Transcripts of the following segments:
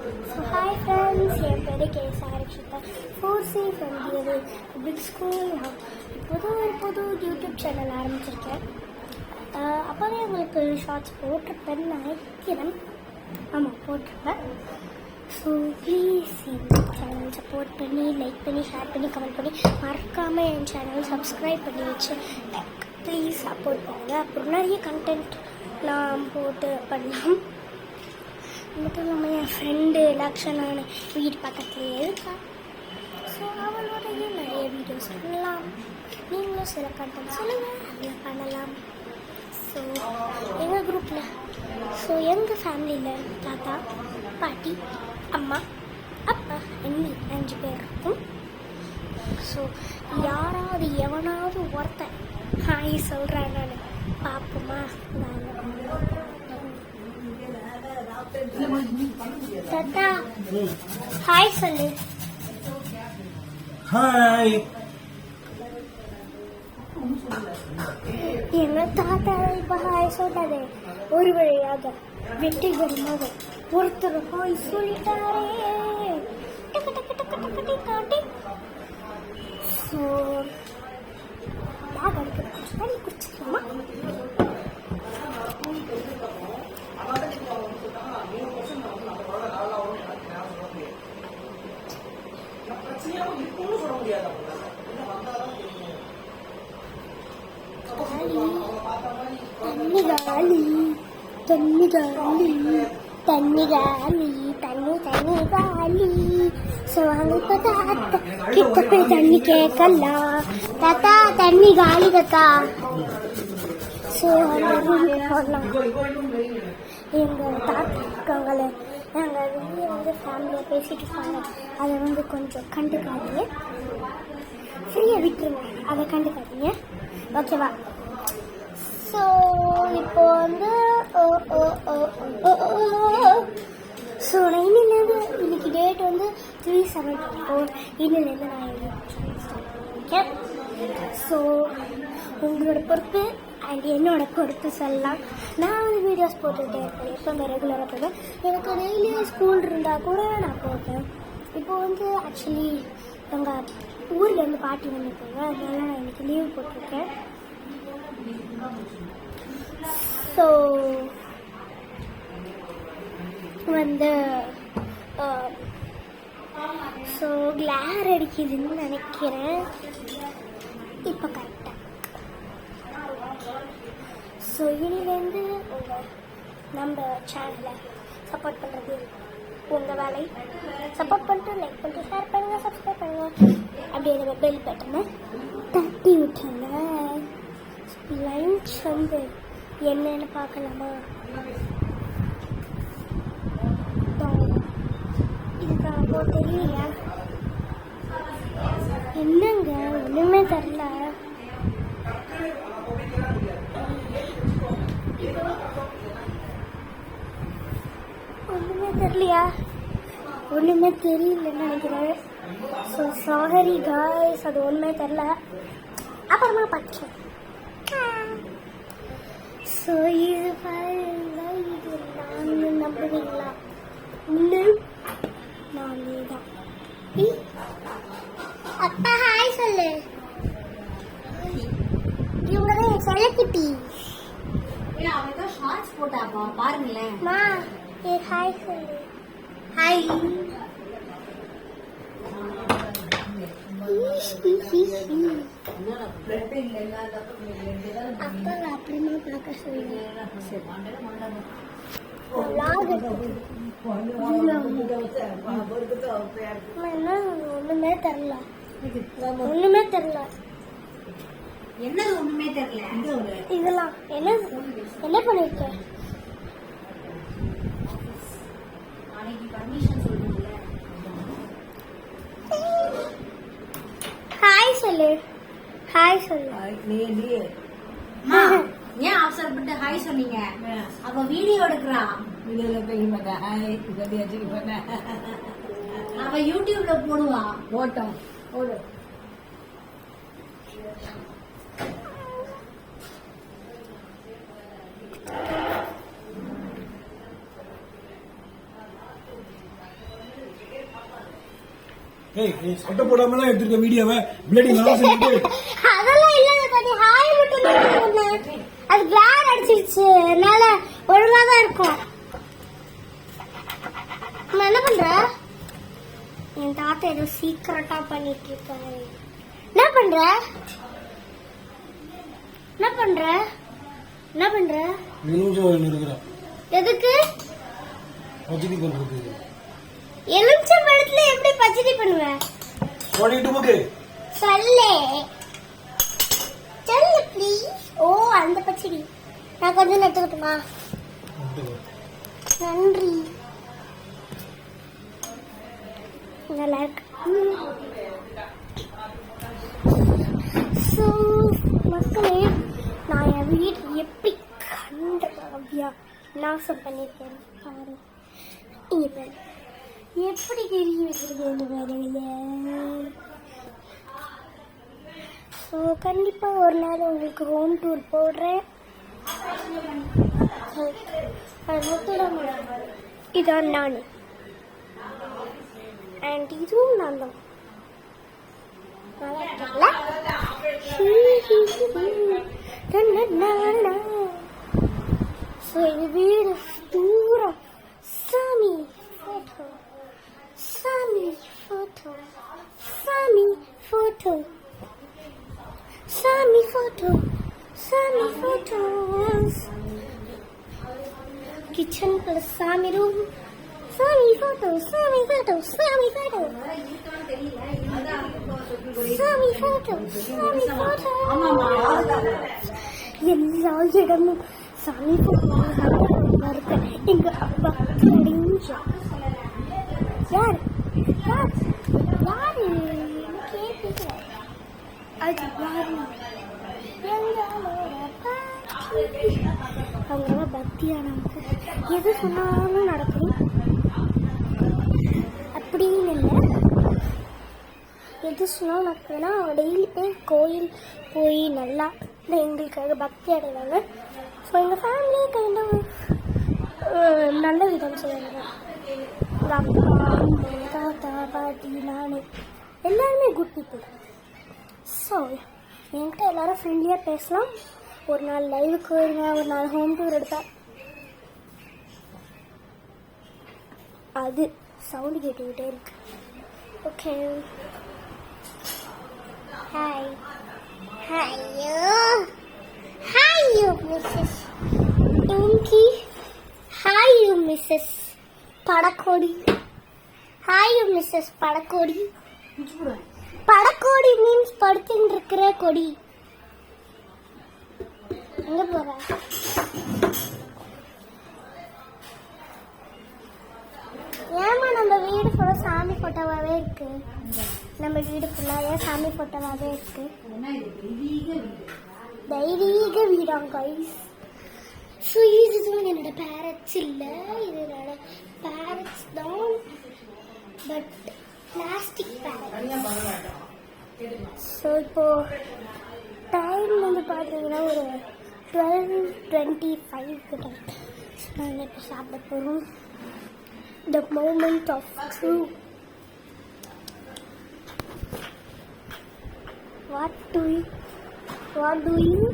So hi friends, என் பேரு K சாரக்ஷிதா 4C from the public school. ஒரு புது யூடியூப் சேனல் ஆரம்பிச்சிருக்கேன். அப்போவே உங்களுக்கு ஷார்ட்ஸ் போட்டிருப்பேன்னு நினைக்கிறேன். ஆமாம், போட்டிருப்பேன். So please N channel support பண்ணி லைக் பண்ணி ஷேர் பண்ணி கமெண்ட் பண்ணி மறக்காமல் என் சேனல் சப்ஸ்கிரைப் பண்ணி வச்சு ப்ளீஸ் சப்போர்ட் பண்ணுங்கள். அப்புறம் நிறைய கண்டென்ட் நான் போட்டு பண்ணலாம். மட்டும் இல்லாமல் என் ஃப்ரெண்டு லக்ஷனான வீடு பக்கத்துலேயே இருக்கா. ஸோ அவளோடைய நிறைய வீடியோஸ் பண்ணலாம். நீங்களும் சில கண்டென்ட் சொல்லுங்கள், அதில் பண்ணலாம். ஸோ எங்கள் குரூப்பில் எங்கள் ஃபேமிலியில் தாத்தா பாட்டி அம்மா அப்பா அண்ணி 5 பேர் இருக்கும். ஸோ யாராவது எவனாவது ஒருத்தன் ஹாய் சொல்கிறேன் நான் பார்ப்போமா. தாத்தா ஹாய் சொல்லு. ஹாய். எங்க தாத்தா இப்ப ஹாய் சொன்னதே ஒரு வழியாக வெற்றிகரமாக ஒருத்தர் ஹாய் சொல்லிட்டாரே. ஸோ தண்ணி குடிச்சுக்கலாமா? தண்ணி காலி தண்ணி காலி தண்ணி காலி தண்ணி தண்ணி காலி. ஸோ அங்கே இப்போ தாத்தா கிட்ட போய் தண்ணி கேட்கலாம். தாத்தா தண்ணி காலி தாத்தா. ஸோ அந்த ரூமுக்கு போடலாம். எங்கள் தாத்தா இருக்காங்கள நாங்கள் வெளியே ஃபேமிலியாக பேசிட்டு இருப்பாங்க. அதை கொஞ்சம் கண்டுக்காதீங்க, ஃப்ரீயாக விட்டுருங்க, அதை கண்டுக்காதீங்க, ஓகேவா? ஸோ இப்போ ஸோ நான் இன்னைக்கு டேட் 3/7/4. இன்னிலேருந்து நான் ஓகே. ஸோ உங்களோட பொறுப்பு அண்ட் என்னோட பொறுப்பு சொல்லலாம். நான் வீடியோஸ் போட்டுகிட்டே இருப்பேன், எப்போவுமே ரெகுலராக போவேன். எனக்கு டெய்லியும் ஸ்கூல் இருந்தால் கூட நான் போட்டேன். இப்போ ஆக்சுவலி எங்கள் ஊர்லேருந்து பாட்டி வந்துருக்காங்க, அதனால நான் இன்னைக்கு லீவ் போட்டிருக்கேன். ஸோ கிளார் அடிக்குதுன்னு நினைக்கிறேன். இப்போ கரெக்டாக. ஸோ இனிலேருந்து நம்ம சேனலை சப்போர்ட் பண்ணுறது உங்கள் வேலை. சப்போர்ட் பண்ணிட்டு லைக் பண்ணிட்டு ஷேர் பண்ணுங்கள், சப்ஸ்கிரைப் பண்ணுங்கள். அப்படியே நம்ம பெல் பட்டனை தட்டி விட்டுருங்க. லஞ்ச் என்னன்னு பார்க்கலாமா? இதுக்காக தெரியலையா? என்னங்க ஒன்றுமே தெரியல. ஒன்றுமே தெரியலையா? ஒன்றுமே தெரியலன்னு நினைக்கிறேன். ஸோ சாரி காய்ஸ், அது ஒன்றுமே தெரில, அப்புறமா படிச்சேன். ஸோ இது நான் நம்புவீங்களா? நான் தான். அப்பா ஹாய் சொல்லு. இவங்க தான் என் செல்லக்குட்டி. அவன் ஷார்ட்ஸ் போட்டாப்பா பாருங்களேன். மா ஹாய் சொல்லு. ஹாய். அப்பா அப்புறமா பார்க்க சொல்லுங்க. ஒண்ணுமே தெரியல, ஒண்ணுமே தெரியல. என்னது ஒண்ணுமே தெரியல? இதெல்லாம் என்ன பண்ணிருக்க? நாளைக்கு பர்மிஷன் சொல்றீங்களா? ஹாய் சொல்லு. ஹாய் சொல்லு. ஏன் அவசரப்பட்டு ஹாய் சொன்னீங்க? அப்ப வீடியோ எடுக்கிறா. அவ யூடியூப்ல போடுவா. போட்டோம் போடு. சட்டை போடாமலாம் எடுத்துருக்க வீடியோவை பிளடி நான் சொல்லிட்டு அதெல்லாம் இல்ல கொஞ்சம் ஹாய் மட்டும் தான் சொன்னேன். அது கிளார் அடிச்சிருச்சு அதனால ஒழுங்கா தான் இருக்கும். நம்ம என்ன பண்ற? என் தாத்தா ஏதோ சீக்கிரட்டா பண்ணிட்டு இருக்காரு. என்ன பண்ற? என்ன பண்ற? என்ன பண்ற? நிமிஷம் இருக்கிறேன். எதுக்கு? பச்சடி பண்றது. எலுமிச்சை பழத்துல எப்படி பச்சடி பண்ணுவ? ஓடிட்டு முக்கு. சொல்லு. சொல்லு ப்ளீஸ். ஓ அந்த பச்சடி. நான் கொஞ்சம் எடுத்துக்கிட்டுமா? நன்றி. நல்லா இருக்கு. ஸோ மக்களே நான் என் வீடு எப்படி கண்டவியா நாசம் பண்ணியிருக்கேன் பாரு. இங்கே பாரு எப்படி கிழி வச்சிருக்கேன் பாருங்க. ஸோ கண்டிப்பாக ஒரு நாள் உங்களுக்கு ஹோம் டூர் போடுறேன். இதான் நான் அண்ட் இதுவும் நான் தான். ஸோ இது வீடு தூரம் சாமி ஃபோட்டோ சாமி ஃபோட்டோ சாமி ஃபோட்டோ சாமி ஃபோட்டோ சாமி ஃபோட்டோஸ் கிச்சன் ப்ளஸ் சாமி ரூம் சாமி ஃபோட்டோ சாமி ஃபோட்டோ சாமி ஃபோட்டோ சாமி ஃபோட்டோ சாமி ஃபோட்டோ எல்லா இடமும் சாமி ஃபோட்டோ இருக்கு. எங்க அப்பா அடைஞ்ச யார் யார் யாரு கேட்குங்க. அது யாரு? அவங்க பக்தியானவங்க. எது சொன்னாலும் நடக்கும் அப்படின்னு இல்லை. எது சொன்னாலும் நடக்குதுன்னா டெய்லி போய் கோயில் போய் நல்லா எங்களுக்காக பக்தி அடைவாங்க. ஸோ எங்கள் ஃபேமிலியே கைண்ட் நல்ல விதம் செய்வாங்க. எங்கள் அப்பா அம்மா தாத்தா பாட்டி நான் எல்லாருமே குட் பீப்புள். ஸோ என்கிட்ட எல்லாரும் ஃப்ரெண்ட்லியாக பேசலாம். ஒரு நாள் லைவுக்கு வருங்க, ஒரு நாள் ஹோம் டூர் எடுப்பேன். அது சவுண்டு கேட்டுக்கிட்டே இருக்கு. ஓகே ஹாய் ஹாயோ ஹாயோ மிஸ்ஸஸ் இங்கி ஹாயோ மிஸ்ஸஸ் படக்கோடி ஹாயோ மிஸ்ஸஸ் படக்கோடி. படக்கோடி மீன்ஸ் படுத்துட்டு இருக்கிற கொடி. எங்க போற? ஏமா நம்ம வீடு ஃபுல்லா சாமி போட்டோவாவே இருக்கு. நம்ம வீடு ஃபுல்லா ஏன் சாமி போட்டோவாவே இருக்கு? தெய்வீக வீடா கைஸ். ஸோ இதுதான் என்னோட பேரட்ஸ் இல்லை, இது என்னோட பேரட்ஸ் தான், பட் பிளாஸ்டிக் பேரட்ஸ். ஸோ இப்போ டைம் வந்து பார்த்தீங்கன்னா ஒரு 12:25 கிட்ட. ஸோ நாங்கள் இப்போ சாப்பிட போகிறோம். The moment of truth. What do you?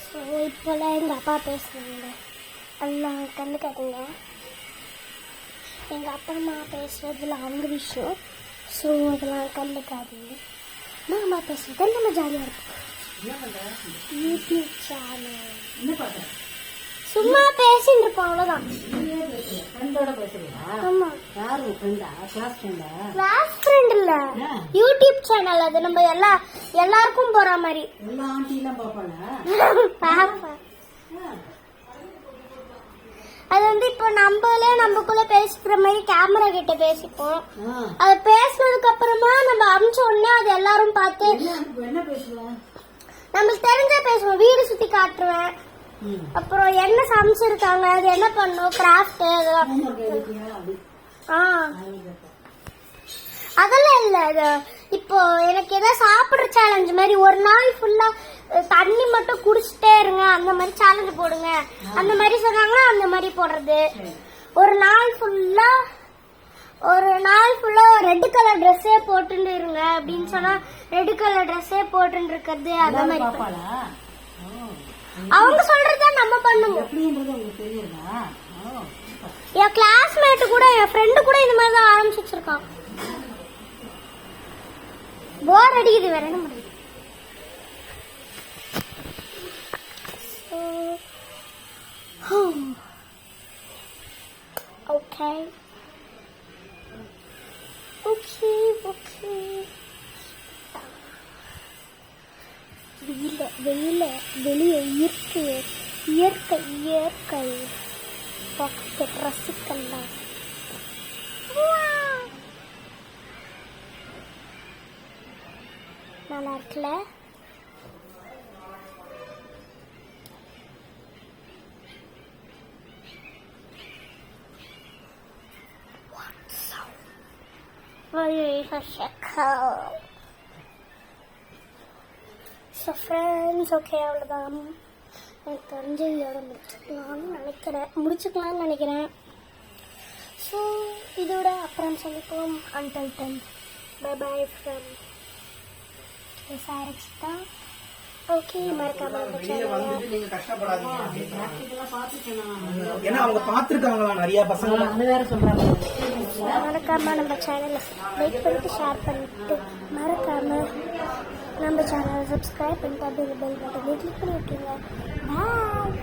So இப்போலாம் எங்கள் அப்பா பேசுகிறாங்க, அதெல்லாம் கண்டுக்காதீங்க. எங்கள் அப்பா அம்மா பேசுகிறதுல அவங்க விஷயம். ஸோ அதெல்லாம் கண்டுக்காதீங்க. அம்மா பேசுறது நம்ம ஜாலியாக இருக்கும். யூடியூப் சேனல் சும்மா பேசிட்டு இருப்போம், அவ்வளோதான். ஆமா, கிளாஸ் ஃப்ரெண்ட் இல்ல, யூடியூப் சேனல். அது நம்ம எல்லாருக்கும் போற மாதிரி. அது வந்து இப்போ நம்மக்குள்ள பேசிக்கிற மாதிரி கேமரா கிட்ட பேசிப்போம். அது பேசினதுக்கு அப்புறமா நம்ம அமிச்ச உடனே அது எல்லாரும் பார்த்து நம்மளுக்கு தெரிஞ்ச பேசுவோம். வீடு சுத்தி காட்டுருவேன், அப்புறம் என்ன சமைச்சிருக்காங்க, அது என்ன பண்ணும், கிராஃப்ட், அதெல்லாம் இல்ல. அது இப்போ எனக்கு ஏதாவது சாப்பிடுற சேலஞ்ச் மாதிரி ஒரு நாள் ஃபுல்லா தண்ணி மட்டும் குடிச்சிட்டே இருங்க அந்த மாதிரி சேலஞ்ச் போடுங்க அந்த மாதிரி சொன்னாங்கன்னா அந்த மாதிரி போடுறது. ஒரு நாள் ஃபுல்லா ரெட் கலர் ட்ரெஸ்ஸே போட்டுட்டு இருங்க அப்படின்னு சொன்னா ரெட் கலர் ட்ரெஸ்ஸே போட்டுட்டு இருக்கிறது அந்த மாதிரி. அவங்க சொல்றதுதான் நம்ம பண்ணுவோம். எப்படின்றது உங்களுக்கு தெரியுதா? என் கிளாஸ்மேட் கூட என் ஃப்ரெண்டு கூட இந்த மாதிரி தான் ஆரம்பிச்சு வச்சிருக்கான். போர் அடிக்குது, வேற என்ன முடியும். Okay okay okay. வெளியே இயற்கை பார்த்து ரசிக்கலாம். நல்லா இருக்குல்ல? ஸோ ஃப்ரெண்ட்ஸ், ஓகே, அவ்வளோதான். எனக்கு தெரிஞ்ச இதோட முடிச்சுக்கலாம்னு நினைக்கிறேன். ஸோ இதோட அப்புறம் சொல்லிப்போம். Until then bye bye from Sarakshita. Okay, மறக்காம நீங்க கஷ்டப்படாதீங்க. ஏன்னா அவங்க பாத்துருக்காங்களா நிறைய பசங்க. மறக்காம நம்ம சேனலை லைக் பண்ணிட்டு ஷேர் பண்ணிட்டு மறக்காம நம்ம சேனலை சப்ஸ்கிரைப் பண்ணிட்டு அப்படியே பெல் பட்டனை கிளிக் பண்ணி விட்டுருங்க. பாய்.